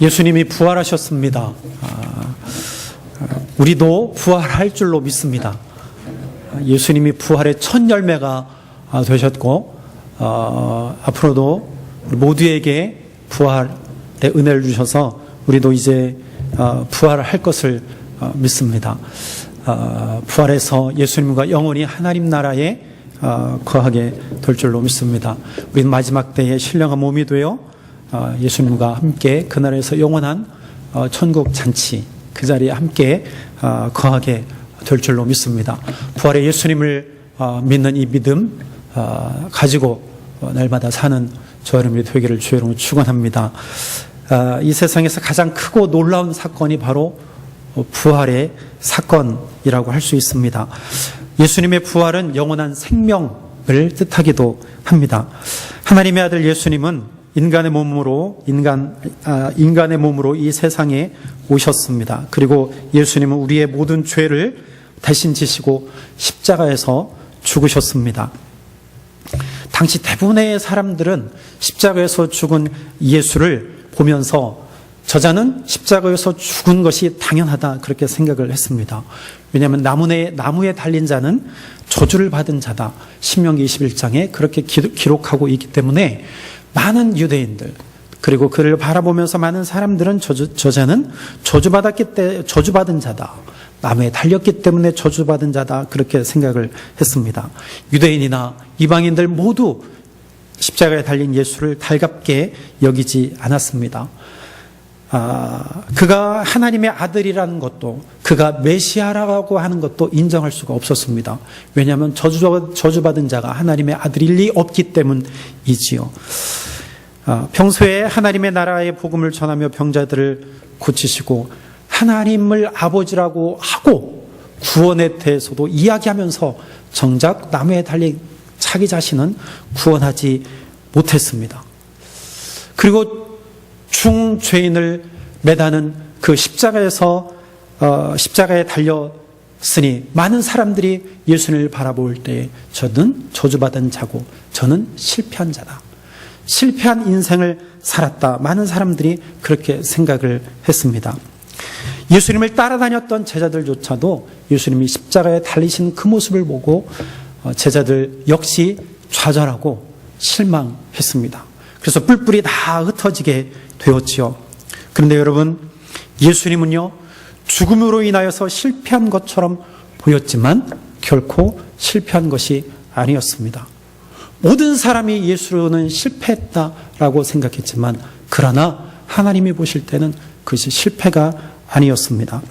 예수님이 부활하셨습니다. 우리도 부활할 줄로 믿습니다. 예수님이 부활의 첫 열매가 되셨고 앞으로도 우리 모두에게 부활의 은혜를 주셔서 우리도 이제 부활할 것을 믿습니다. 부활해서 예수님과 영원히 하나님 나라에 거하게 될 줄로 믿습니다. 우리는 마지막 때에 신령한 몸이 되어 예수님과 함께 그날에서 영원한 천국 잔치 그 자리에 함께 거하게 될 줄로 믿습니다. 부활의 예수님을 믿는 이 믿음 가지고 날마다 사는 저 여러분이 되기를 주의 이름으로 축원합니다. 이 세상에서 가장 크고 놀라운 사건이 바로 부활의 사건이라고 할 수 있습니다. 예수님의 부활은 영원한 생명을 뜻하기도 합니다. 하나님의 아들 예수님은 인간의 몸으로 이 세상에 오셨습니다. 그리고 예수님은 우리의 모든 죄를 대신 지시고 십자가에서 죽으셨습니다. 당시 대부분의 사람들은 십자가에서 죽은 예수를 보면서 저자는 십자가에서 죽은 것이 당연하다 그렇게 생각을 했습니다. 왜냐하면 나무에 달린 자는 저주를 받은 자다. 신명기 21장에 그렇게 기록하고 있기 때문에 많은 유대인들 그리고 그를 바라보면서 많은 사람들은 저자는 저주받은 자다. 나무에 달렸기 때문에 저주받은 자다 그렇게 생각을 했습니다. 유대인이나 이방인들 모두 십자가에 달린 예수를 달갑게 여기지 않았습니다. 그가 하나님의 아들이라는 것도 그가 메시아라고 하는 것도 인정할 수가 없었습니다. 왜냐하면 저주받은 자가 하나님의 아들일 리 없기 때문이지요. 평소에 하나님의 나라의 복음을 전하며 병자들을 고치시고 하나님을 아버지라고 하고 구원에 대해서도 이야기하면서 정작 나무에 달린 자기 자신은 구원하지 못했습니다. 그리고 중죄인을 매다는 그 십자가에 달렸으니 많은 사람들이 예수님을 바라볼 때 저는 저주받은 자고 저는 실패한 자다. 실패한 인생을 살았다. 많은 사람들이 그렇게 생각을 했습니다. 예수님을 따라다녔던 제자들조차도 예수님이 십자가에 달리신 그 모습을 보고 제자들 역시 좌절하고 실망했습니다. 그래서 뿔뿔이 다 흩어지게 되었지요. 그런데 여러분, 예수님은요, 죽음으로 인하여서 실패한 것처럼 보였지만 결코 실패한 것이 아니었습니다. 모든 사람이 예수는 실패했다라고 생각했지만 그러나 하나님이 보실 때는 그것이 실패가 아니었습니다.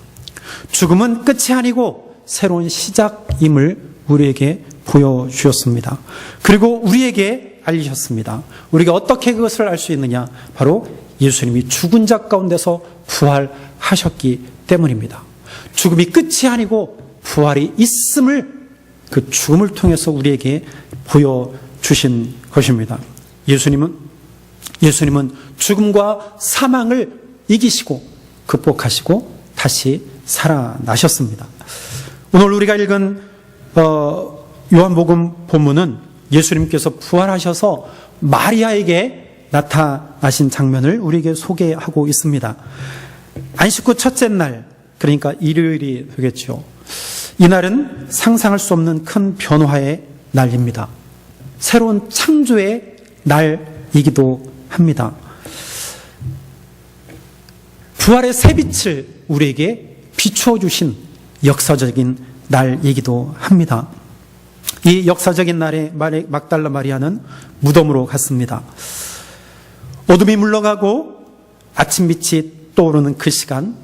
죽음은 끝이 아니고 새로운 시작임을 우리에게 보여주셨습니다. 그리고 우리에게 알리셨습니다. 우리가 어떻게 그것을 알 수 있느냐? 바로 예수님이 죽은 자 가운데서 부활하셨기 때문입니다. 죽음이 끝이 아니고 부활이 있음을 그 죽음을 통해서 우리에게 보여주신 것입니다. 예수님은 죽음과 사망을 이기시고 극복하시고 다시 살아나셨습니다. 오늘 우리가 읽은 요한복음 본문은 예수님께서 부활하셔서 마리아에게 나타나신 장면을 우리에게 소개하고 있습니다. 안식 후 첫째 날, 그러니까 일요일이 되겠죠. 이날은 상상할 수 없는 큰 변화의 날입니다. 새로운 창조의 날이기도 합니다. 부활의 새빛을 우리에게 비추어 주신 역사적인 날이기도 합니다. 이 역사적인 날에 막달라 마리아는 무덤으로 갔습니다. 어둠이 물러가고 아침빛이 떠오르는 그 시간,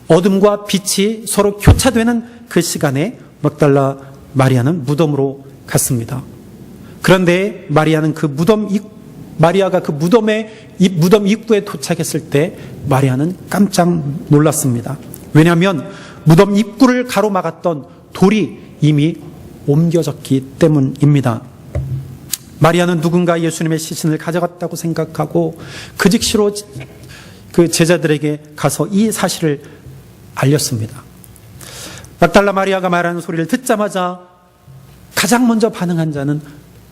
어둠과 빛이 서로 교차되는 그 시간에 막달라 마리아는 무덤으로 갔습니다. 그런데 마리아가 그 무덤 입구에 도착했을 때 마리아는 깜짝 놀랐습니다. 왜냐하면 무덤 입구를 가로막았던 돌이 이미 옮겨졌기 때문입니다. 마리아는 누군가 예수님의 시신을 가져갔다고 생각하고 그 즉시로 그 제자들에게 가서 이 사실을 알렸습니다. 막달라 마리아가 말하는 소리를 듣자마자 가장 먼저 반응한 자는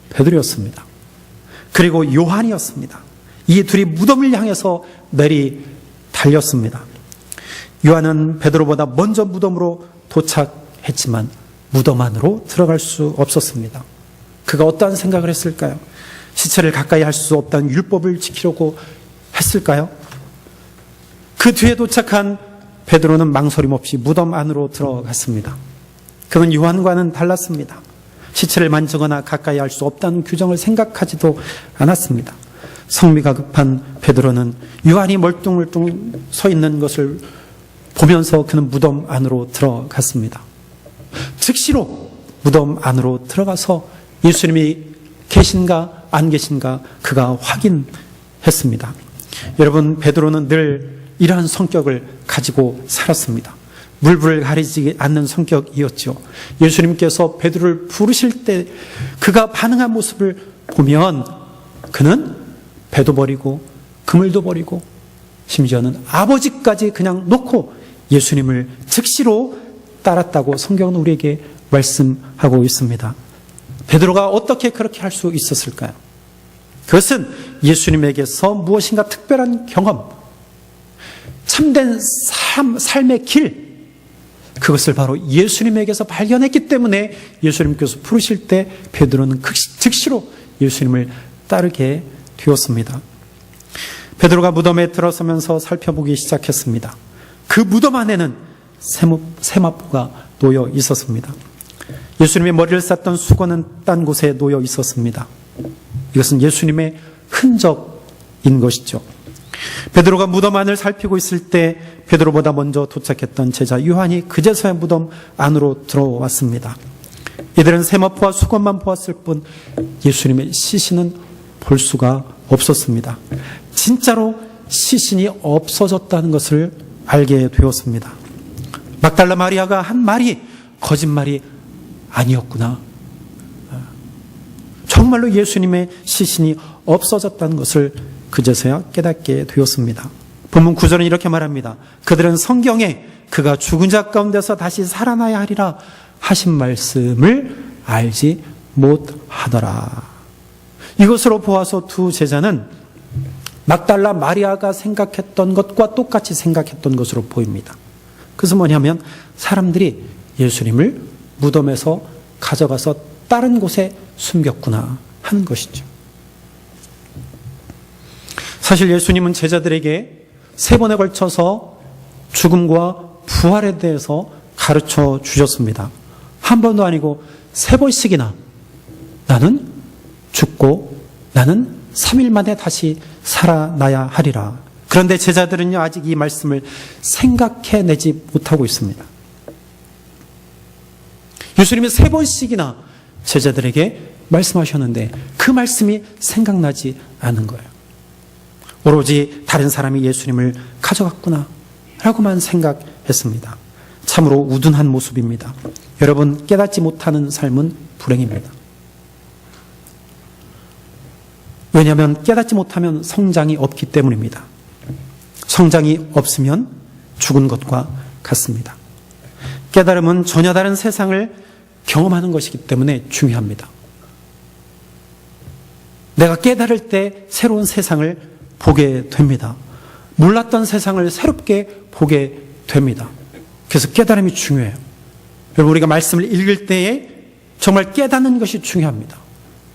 베드로였습니다. 그리고 요한이었습니다. 이 둘이 무덤을 향해서 내리 달렸습니다. 요한은 베드로보다 먼저 무덤으로 도착했지만 무덤 안으로 들어갈 수 없었습니다. 그가 어떠한 생각을 했을까요? 시체를 가까이 할 수 없다는 율법을 지키려고 했을까요? 그 뒤에 도착한 베드로는 망설임 없이 무덤 안으로 들어갔습니다. 그는 요한과는 달랐습니다. 시체를 만지거나 가까이 할 수 없다는 규정을 생각하지도 않았습니다. 성미가 급한 베드로는 요한이 멀뚱멀뚱 서 있는 것을 보면서 그는 무덤 안으로 들어갔습니다. 즉시로 무덤 안으로 들어가서 예수님이 계신가 안 계신가 그가 확인했습니다. 여러분, 베드로는 늘 이러한 성격을 가지고 살았습니다. 물불을 가리지 않는 성격이었죠. 예수님께서 베드로를 부르실 때 그가 반응한 모습을 보면 그는 배도 버리고 그물도 버리고 심지어는 아버지까지 그냥 놓고 예수님을 즉시로 따랐다고 성경은 우리에게 말씀하고 있습니다. 베드로가 어떻게 그렇게 할 수 있었을까요? 그것은 예수님에게서 무엇인가 특별한 경험, 참된 삶의 길, 그것을 바로 예수님에게서 발견했기 때문에 예수님께서 부르실 때 베드로는 즉시로 예수님을 따르게 되었습니다. 베드로가 무덤에 들어서면서 살펴보기 시작했습니다. 그 무덤 안에는 세마포가 놓여 있었습니다. 예수님의 머리를 쌌던 수건은 딴 곳에 놓여 있었습니다. 이것은 예수님의 흔적인 것이죠. 베드로가 무덤 안을 살피고 있을 때 베드로보다 먼저 도착했던 제자 요한이 그제서야 무덤 안으로 들어왔습니다. 이들은 세마포와 수건만 보았을 뿐 예수님의 시신은 볼 수가 없었습니다. 진짜로 시신이 없어졌다는 것을 알게 되었습니다. 막달라 마리아가 한 말이 거짓말이 아니었구나. 정말로 예수님의 시신이 없어졌다는 것을 그제서야 깨닫게 되었습니다. 본문 9절은 이렇게 말합니다. 그들은 성경에 그가 죽은 자 가운데서 다시 살아나야 하리라 하신 말씀을 알지 못하더라. 이것으로 보아서 두 제자는 막달라 마리아가 생각했던 것과 똑같이 생각했던 것으로 보입니다. 그것은 뭐냐면 사람들이 예수님을 무덤에서 가져가서 다른 곳에 숨겼구나 하는 것이죠. 사실 예수님은 제자들에게 3번에 걸쳐서 죽음과 부활에 대해서 가르쳐 주셨습니다. 한 번도 아니고 3번씩이나 나는 죽고 나는 3일 만에 다시 살아나야 하리라. 그런데 제자들은요, 아직 이 말씀을 생각해내지 못하고 있습니다. 예수님이 3번씩이나 제자들에게 말씀하셨는데 그 말씀이 생각나지 않은 거예요. 오로지 다른 사람이 예수님을 가져갔구나 라고만 생각했습니다. 참으로 우둔한 모습입니다. 여러분, 깨닫지 못하는 삶은 불행입니다. 왜냐하면 깨닫지 못하면 성장이 없기 때문입니다. 성장이 없으면 죽은 것과 같습니다. 깨달음은 전혀 다른 세상을 경험하는 것이기 때문에 중요합니다. 내가 깨달을 때 새로운 세상을 보게 됩니다. 몰랐던 세상을 새롭게 보게 됩니다. 그래서 깨달음이 중요해요. 여러분, 우리가 말씀을 읽을 때에 정말 깨닫는 것이 중요합니다.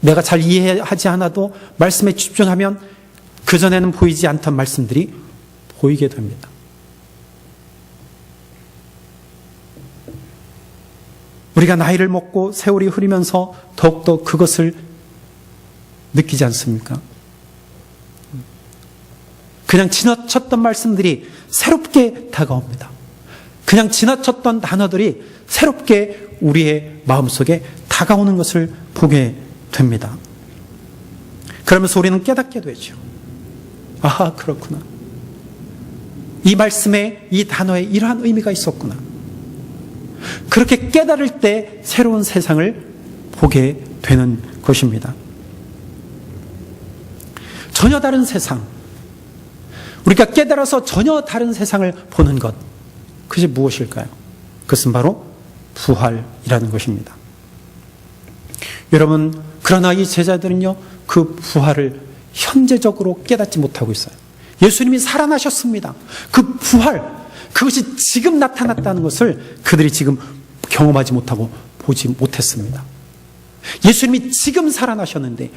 내가 잘 이해하지 않아도 말씀에 집중하면 그전에는 보이지 않던 말씀들이 보이게 됩니다. 우리가 나이를 먹고 세월이 흐르면서 더욱더 그것을 느끼지 않습니까? 그냥 지나쳤던 말씀들이 새롭게 다가옵니다. 그냥 지나쳤던 단어들이 새롭게 우리의 마음속에 다가오는 것을 보게 됩니다. 그러면서 우리는 깨닫게 되죠. 아하, 그렇구나. 이 말씀에, 이 단어에 이러한 의미가 있었구나. 그렇게 깨달을 때 새로운 세상을 보게 되는 것입니다. 전혀 다른 세상, 우리가 깨달아서 전혀 다른 세상을 보는 것, 그것이 무엇일까요? 그것은 바로 부활이라는 것입니다. 여러분, 그러나 이 제자들은요, 그 부활을 현재적으로 깨닫지 못하고 있어요. 예수님이 살아나셨습니다. 그 부활, 그것이 지금 나타났다는 것을 그들이 지금 경험하지 못하고 보지 못했습니다. 예수님이 지금 살아나셨는데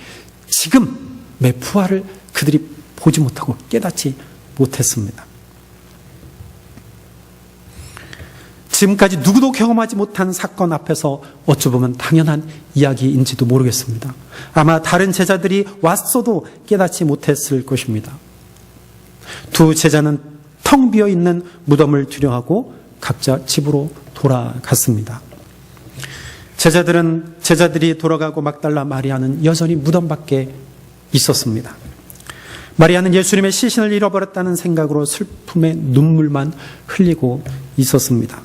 지금의 부활을 그들이 보지 못하고 깨닫지 못했습니다. 지금까지 누구도 경험하지 못한 사건 앞에서 어찌 보면 당연한 이야기인지도 모르겠습니다. 아마 다른 제자들이 왔어도 깨닫지 못했을 것입니다. 두 제자는 텅 비어 있는 무덤을 두려워하고 각자 집으로 돌아갔습니다. 제자들이 돌아가고 막달라 마리아는 여전히 무덤 밖에 있었습니다. 마리아는 예수님의 시신을 잃어버렸다는 생각으로 슬픔의 눈물만 흘리고 있었습니다.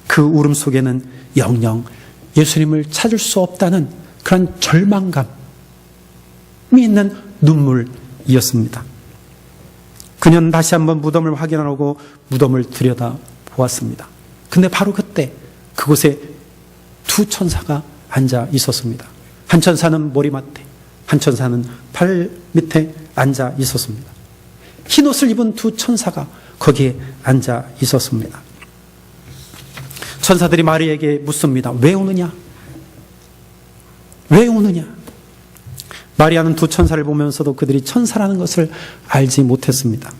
그 울음 속에는 영영 예수님을 찾을 수 없다는 그런 절망감이 있는 눈물이었습니다. 그녀는 다시 한번 무덤을 확인하고 무덤을 들여다 보았습니다. 근데 바로 그때 그곳에 두 천사가 앉아 있었습니다. 한 천사는 머리맡에, 한 천사는 발 밑에 앉아 있었습니다. 흰옷을 입은 두 천사가 거기에 앉아 있었습니다. 천사들이 마리아에게 묻습니다. 왜 오느냐? 왜 오느냐? 마리아는 두 천사를 보면서도 그들이 천사라는 것을 알지 못했습니다.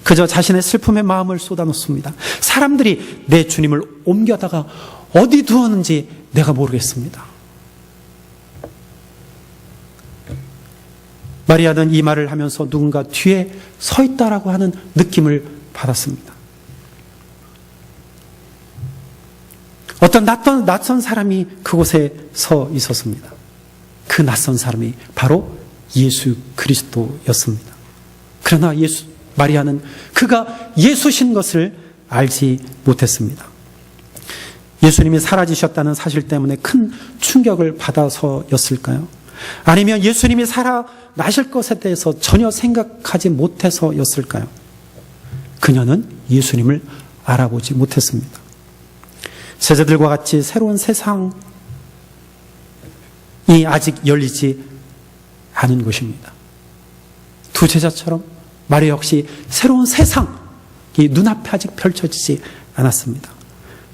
그저 자신의 슬픔의 마음을 쏟아놓습니다. 사람들이 내 주님을 옮겨다가 어디 두었는지 내가 모르겠습니다. 마리아는 이 말을 하면서 누군가 뒤에 서 있다라고 하는 느낌을 받았습니다. 어떤 낯선 사람이 그곳에 서 있었습니다. 그 낯선 사람이 바로 예수 그리스도였습니다. 그러나 마리아는 그가 예수신 것을 알지 못했습니다. 예수님이 사라지셨다는 사실 때문에 큰 충격을 받아서였을까요? 아니면 예수님이 살아나실 것에 대해서 전혀 생각하지 못해서였을까요? 그녀는 예수님을 알아보지 못했습니다. 제자들과 같이 새로운 세상이 아직 열리지 않은 것입니다. 두 제자처럼 마리아 역시 새로운 세상이 눈앞에 아직 펼쳐지지 않았습니다.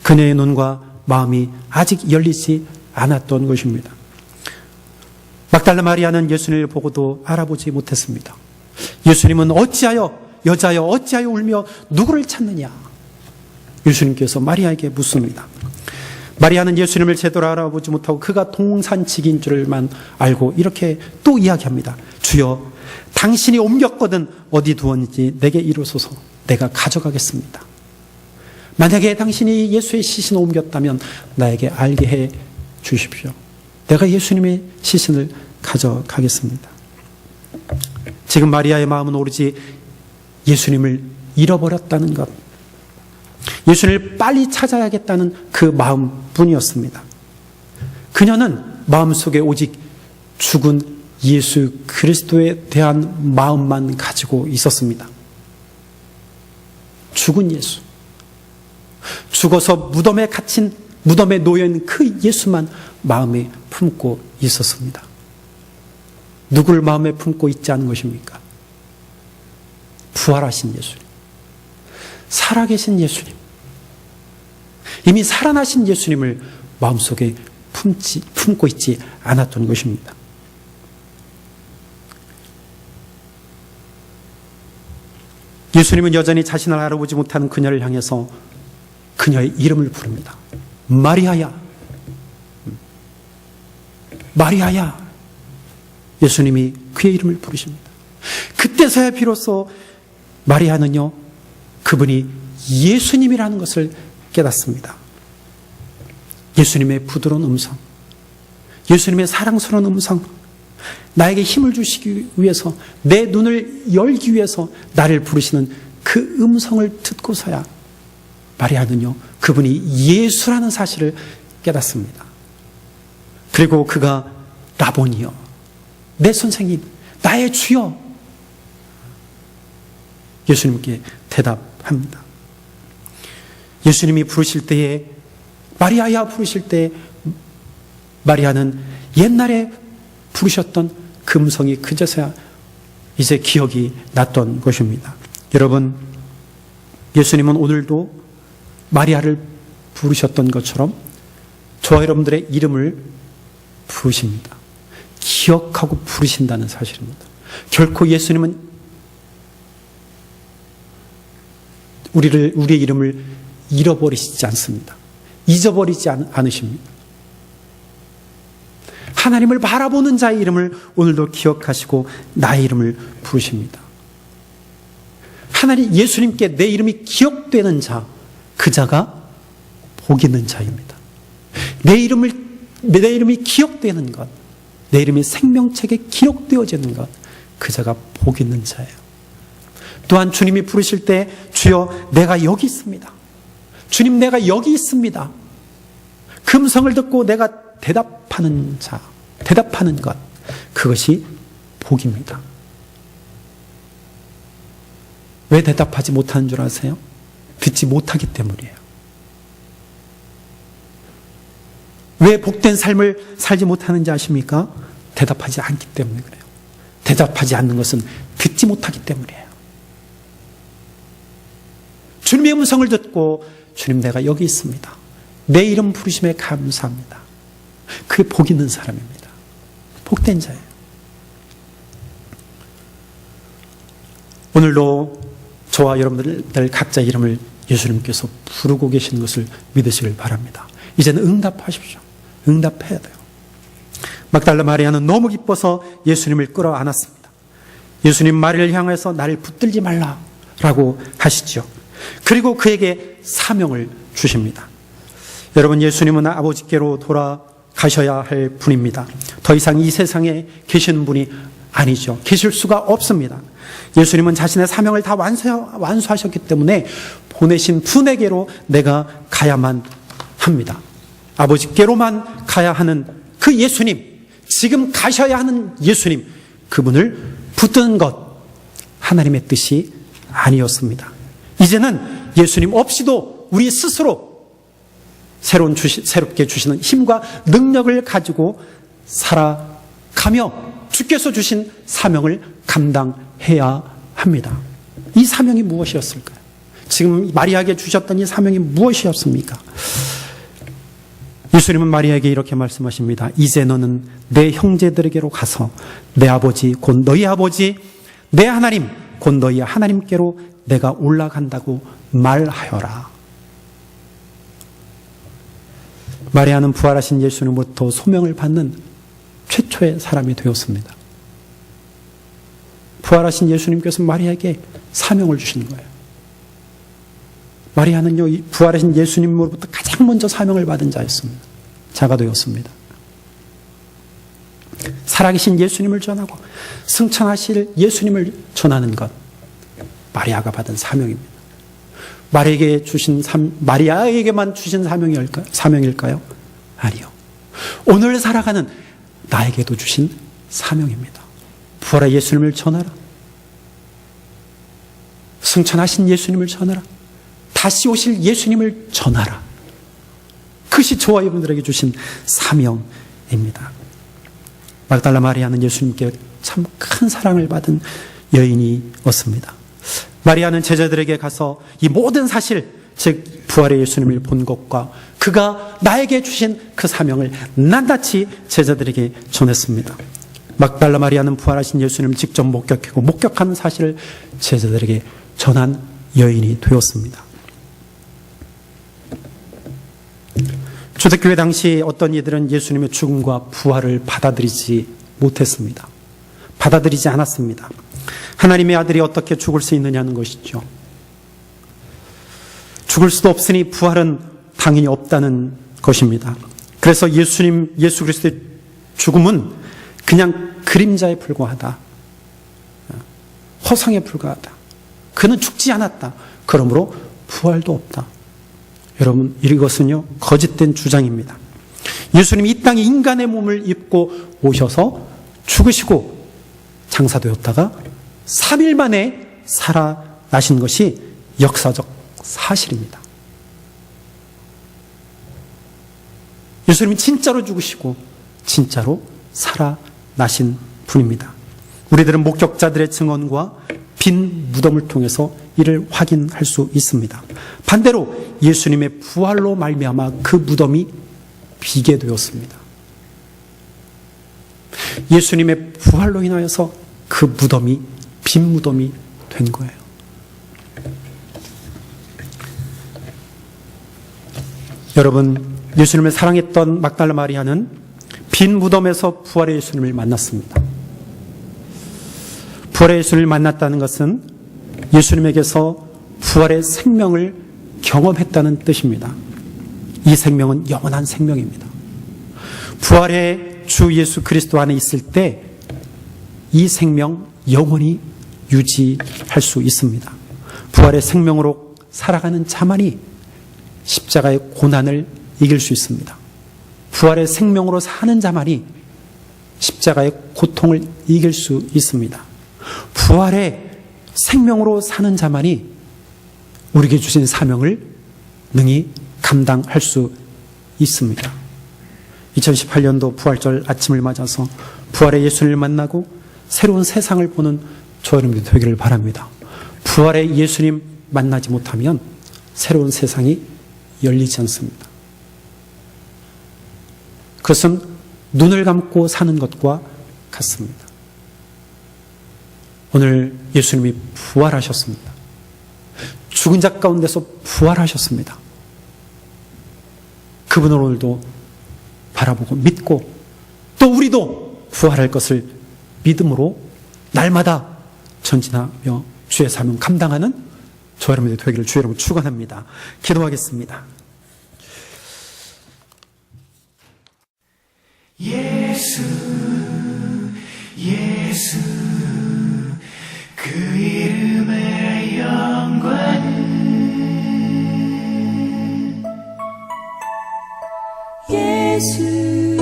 그녀의 눈과 마음이 아직 열리지 않았던 것입니다. 막달라 마리아는 예수님을 보고도 알아보지 못했습니다. 예수님은 여자여 어찌하여 울며 누구를 찾느냐? 예수님께서 마리아에게 묻습니다. 마리아는 예수님을 제대로 알아보지 못하고 그가 동산직인 줄만 알고 이렇게 또 이야기합니다. 주여, 당신이 옮겼거든 어디 두었는지 내게 이루소서. 내가 가져가겠습니다. 만약에 당신이 예수의 시신을 옮겼다면 나에게 알게 해 주십시오. 내가 예수님의 시신을 가져가겠습니다. 지금 마리아의 마음은 오로지 예수님을 잃어버렸다는 것, 예수님을 빨리 찾아야겠다는 그 마음뿐이었습니다. 그녀는 마음속에 오직 죽은 예수 그리스도에 대한 마음만 가지고 있었습니다. 죽은 예수, 죽어서 무덤에 놓여있는 그 예수만 마음에 품고 있었습니다. 누굴 마음에 품고 있지 않은 것입니까? 부활하신 예수님, 살아계신 예수님, 이미 살아나신 예수님을 마음속에 품고 있지 않았던 것입니다. 예수님은 여전히 자신을 알아보지 못하는 그녀를 향해서 그녀의 이름을 부릅니다. 마리아야, 마리아야. 예수님이 그의 이름을 부르십니다. 그때서야 비로소 마리아는요, 그분이 예수님이라는 것을 깨닫습니다. 예수님의 부드러운 음성, 예수님의 사랑스러운 음성, 나에게 힘을 주시기 위해서, 내 눈을 열기 위해서 나를 부르시는 그 음성을 듣고서야 마리아는요, 그분이 예수라는 사실을 깨닫습니다. 그리고 그가 라보니요, 내 선생님, 나의 주여, 예수님께 대답합니다. 예수님이 부르실 때에, 마리아야 부르실 때 마리아는 옛날에 부르셨던 그 음성이 그제서야 이제 기억이 났던 것입니다. 여러분, 예수님은 오늘도 마리아를 부르셨던 것처럼 저와 여러분들의 이름을 부르십니다. 기억하고 부르신다는 사실입니다. 결코 예수님은 우리의 이름을 잃어버리시지 않습니다. 잊어버리지 않으십니다. 하나님을 바라보는 자의 이름을 오늘도 기억하시고 나의 이름을 부르십니다. 하나님, 예수님께 내 이름이 기억되는 자, 그 자가 복 있는 자입니다. 내 이름이 기억되는 것, 내 이름이 생명책에 기록되어지는 것, 그 자가 복 있는 자예요. 또한 주님이 부르실 때 주여 내가 여기 있습니다. 주님 내가 여기 있습니다. 그 음성을 듣고 내가 대답하는 자, 대답하는 것, 그것이 복입니다. 왜 대답하지 못하는 줄 아세요? 듣지 못하기 때문이에요. 왜 복된 삶을 살지 못하는지 아십니까? 대답하지 않기 때문에 그래요. 대답하지 않는 것은 듣지 못하기 때문이에요. 주님의 음성을 듣고 주님 내가 여기 있습니다. 내 이름 부르심에 감사합니다. 그게 복 있는 사람입니다. 복된 자예요. 오늘도 저와 여러분들 각자 이름을 예수님께서 부르고 계시는 것을 믿으시길 바랍니다. 이제는 응답하십시오. 응답해야 돼요. 막달라 마리아는 너무 기뻐서 예수님을 끌어안았습니다. 예수님 마리아를 향해서 나를 붙들지 말라라고 하시죠. 그리고 그에게 사명을 주십니다. 여러분, 예수님은 아버지께로 돌아가셔야 할 분입니다. 더 이상 이 세상에 계시는 분이 아니죠. 계실 수가 없습니다. 예수님은 자신의 사명을 다 완수하셨기 때문에 보내신 분에게로 내가 가야만 합니다. 아버지께로만 가야 하는 그 예수님, 지금 가셔야 하는 예수님, 그분을 붙드는 것, 하나님의 뜻이 아니었습니다. 이제는 예수님 없이도 우리 스스로 새롭게 주시는 힘과 능력을 가지고 살아가며 주께서 주신 사명을 감당해야 합니다. 이 사명이 무엇이었을까요? 지금 마리아에게 주셨던 이 사명이 무엇이었습니까? 예수님은 마리아에게 이렇게 말씀하십니다. 이제 너는 내 형제들에게로 가서 내 아버지 곧 너희 아버지, 내 하나님 곧 너희 하나님께로 내가 올라간다고 말하여라. 마리아는 부활하신 예수님으로부터 소명을 받는 최초의 사람이 되었습니다. 부활하신 예수님께서 마리아에게 사명을 주시는 거예요. 마리아는요, 부활하신 예수님으로부터 가장 먼저 사명을 받은 자였습니다. 자가 되었습니다. 살아계신 예수님을 전하고 승천하실 예수님을 전하는 것, 마리아가 받은 사명입니다. 마리아에게만 주신 사명일까요? 아니요. 오늘 살아가는 나에게도 주신 사명입니다. 부활의 예수님을 전하라. 승천하신 예수님을 전하라. 다시 오실 예수님을 전하라. 그것이 저와 여러분들에게 주신 사명입니다. 막달라 마리아는 예수님께 참 큰 사랑을 받은 여인이었습니다. 마리아는 제자들에게 가서 이 모든 사실, 즉 부활의 예수님을 본 것과 그가 나에게 주신 그 사명을 낱낱이 제자들에게 전했습니다. 막달라 마리아는 부활하신 예수님을 직접 목격하고 목격하는 사실을 제자들에게 전한 여인이 되었습니다. 초대교회 당시 어떤 이들은 예수님의 죽음과 부활을 받아들이지 못했습니다. 받아들이지 않았습니다. 하나님의 아들이 어떻게 죽을 수 있느냐는 것이죠. 죽을 수도 없으니 부활은 당연히 없다는 것입니다. 그래서 예수 그리스도의 죽음은 그냥 그림자에 불과하다. 허상에 불과하다. 그는 죽지 않았다. 그러므로 부활도 없다. 여러분, 이것은요, 거짓된 주장입니다. 예수님이 이 땅에 인간의 몸을 입고 오셔서 죽으시고 장사되었다가 3일 만에 살아나신 것이 역사적 사실입니다. 예수님이 진짜로 죽으시고 진짜로 살아나신 분입니다. 우리들은 목격자들의 증언과 빈 무덤을 통해서 이를 확인할 수 있습니다. 반대로 예수님의 부활로 말미암아 그 무덤이 비게 되었습니다. 예수님의 부활로 인하여서 그 무덤이 빈 무덤이 된 거예요. 여러분, 예수님을 사랑했던 막달라 마리아는 빈 무덤에서 부활의 예수님을 만났습니다. 부활의 예수님을 만났다는 것은 예수님에게서 부활의 생명을 경험했다는 뜻입니다. 이 생명은 영원한 생명입니다. 부활의 주 예수 그리스도 안에 있을 때 이 생명 영원히 유지할 수 있습니다. 부활의 생명으로 살아가는 자만이 십자가의 고난을 이길 수 있습니다. 부활의 생명으로 사는 자만이 십자가의 고통을 이길 수 있습니다. 부활의 생명으로 사는 자만이 우리에게 주신 사명을 능히 감당할 수 있습니다. 2018년도 부활절 아침을 맞아서 부활의 예수님을 만나고 새로운 세상을 보는 저와 여러분이 되기를 바랍니다. 부활의 예수님 만나지 못하면 새로운 세상이 열리지 않습니다. 그것은 눈을 감고 사는 것과 같습니다. 오늘 예수님이 부활하셨습니다. 죽은 자 가운데서 부활하셨습니다. 그분을 오늘도 바라보고 믿고 또 우리도 부활할 것을 믿음으로 날마다 전진하며 주의 사명 감당하는 저 여러분들이 되기를 주 여러분 축원합니다. 기도하겠습니다. 예수 예수 그 이름의 영광 예수